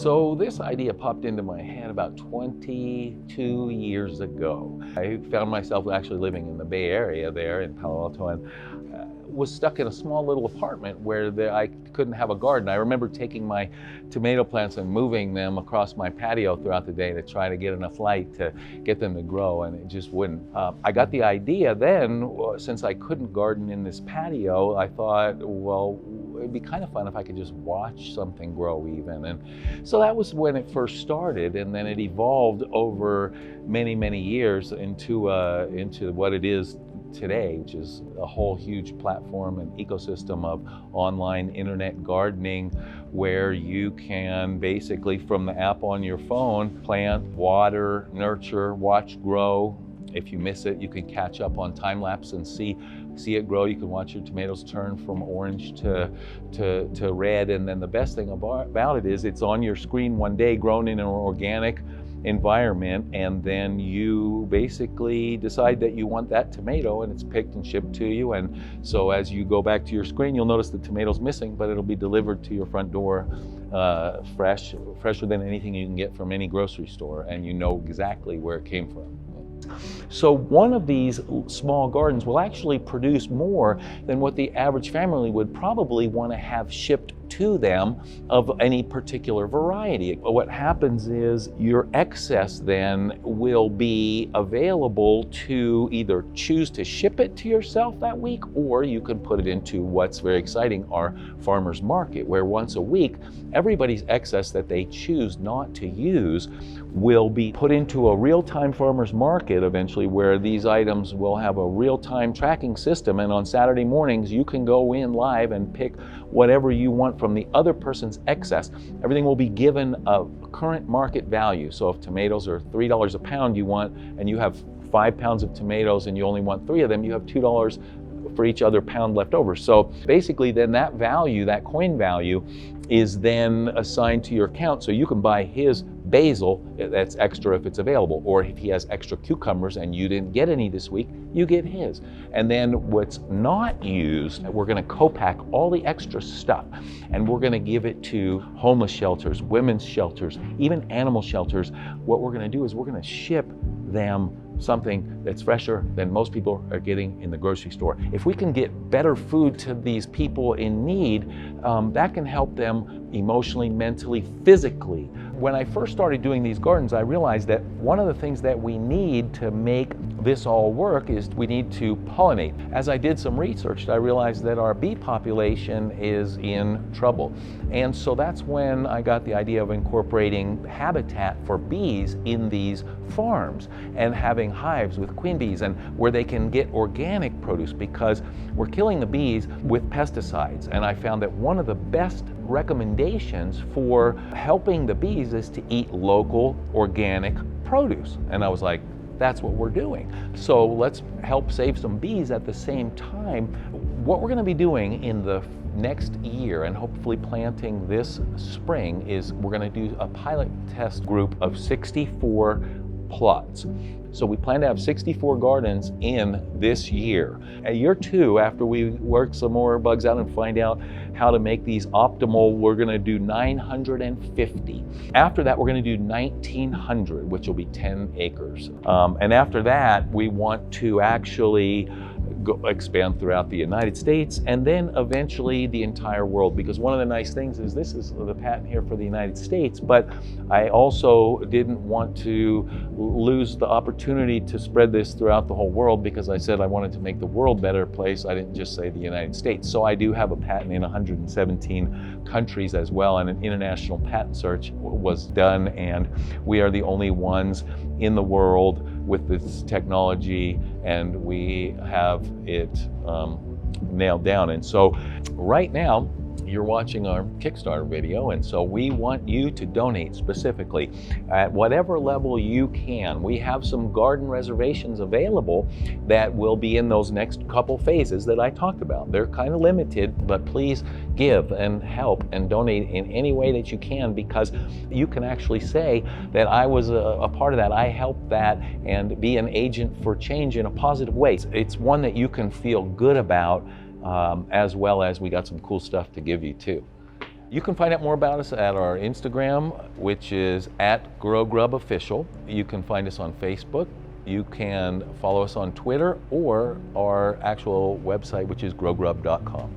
So this idea popped into my head about 22 years ago. I found myself actually living in the Bay Area there in Palo Alto, and was stuck in a small little apartment where I couldn't have a garden. I remember taking my tomato plants and moving them across my patio throughout the day to try to get enough light to get them to grow, and it just wouldn't. I got the idea then, since I couldn't garden in this patio, I thought, well, it'd be kind of fun if I could just watch something grow even. And so that was when it first started, and then it evolved over many, many years into what it is today, which is a whole huge platform and ecosystem of online internet gardening, where you can basically, from the app on your phone, plant, water, nurture, watch grow. If you miss it, you can catch up on time lapse and see it grow. You can watch your tomatoes turn from orange to red. And then the best thing about it is it's on your screen one day, grown in an organic environment, and then you basically decide that you want that tomato, and it's picked and shipped to you. And so as you go back to your screen, you'll notice the tomato's missing, but it'll be delivered to your front door fresher than anything you can get from any grocery store, and you know exactly where it came from. So one of these small gardens will actually produce more than what the average family would probably want to have shipped to them of any particular variety. What happens is your excess then will be available to either choose to ship it to yourself that week, or you can put it into what's very exciting, our farmers market, where once a week, everybody's excess that they choose not to use will be put into a real-time farmers market eventually, where these items will have a real-time tracking system, and on Saturday mornings you can go in live and pick whatever you want from the other person's excess. Everything will be given a current market value. So if tomatoes are $3 a pound you want, and you have 5 pounds of tomatoes and you only want 3 of them, you have $2 for each other pound left over. So basically then that value, that coin value, is then assigned to your account, so you can buy his basil, that's extra if it's available, or if he has extra cucumbers and you didn't get any this week, you get his. And then what's not used, we're going to co-pack all the extra stuff, and we're going to give it to homeless shelters, women's shelters, even animal shelters. What we're going to do is we're going to ship them something that's fresher than most people are getting in the grocery store. If we can get better food to these people in need, that can help them emotionally, mentally, physically. When I first started doing these gardens, I realized that one of the things that we need to make this all work is we need to pollinate. As I did some research, I realized that our bee population is in trouble. And so that's when I got the idea of incorporating habitat for bees in these farms and having hives with queen bees, and where they can get organic produce, because we're killing the bees with pesticides. And I found that one of the best recommendations for helping the bees is to eat local organic produce. And I was like, that's what we're doing. So let's help save some bees at the same time. What we're going to be doing in the next year, and hopefully planting this spring, is we're going to do a pilot test group of 64 plots. So we plan to have 64 gardens in this year. At year 2, after we work some more bugs out and find out how to make these optimal, we're going to do 950. After that, we're going to do 1,900, which will be 10 acres. And after that, we want to actually expand throughout the United States, and then eventually the entire world. Because one of the nice things is this is the patent here for the United States, but I also didn't want to lose the opportunity to spread this throughout the whole world, because I said I wanted to make the world a better place. I didn't just say the United States. So I do have a patent in 117 countries as well, and an international patent search was done, and we are the only ones in the world with this technology, and we have it nailed down. And so right now you're watching our Kickstarter video, and so we want you to donate specifically at whatever level you can. We have some garden reservations available that will be in those next couple phases that I talked about. They're kind of limited, but please give and help and donate in any way that you can, because you can actually say that I was a part of that, I helped that, and be an agent for change in a positive way. It's one that you can feel good about, as well as we got some cool stuff to give you too. You can find out more about us at our Instagram, which is at GroGrub Official. You can find us on Facebook. You can follow us on Twitter or our actual website, which is grogrub.com.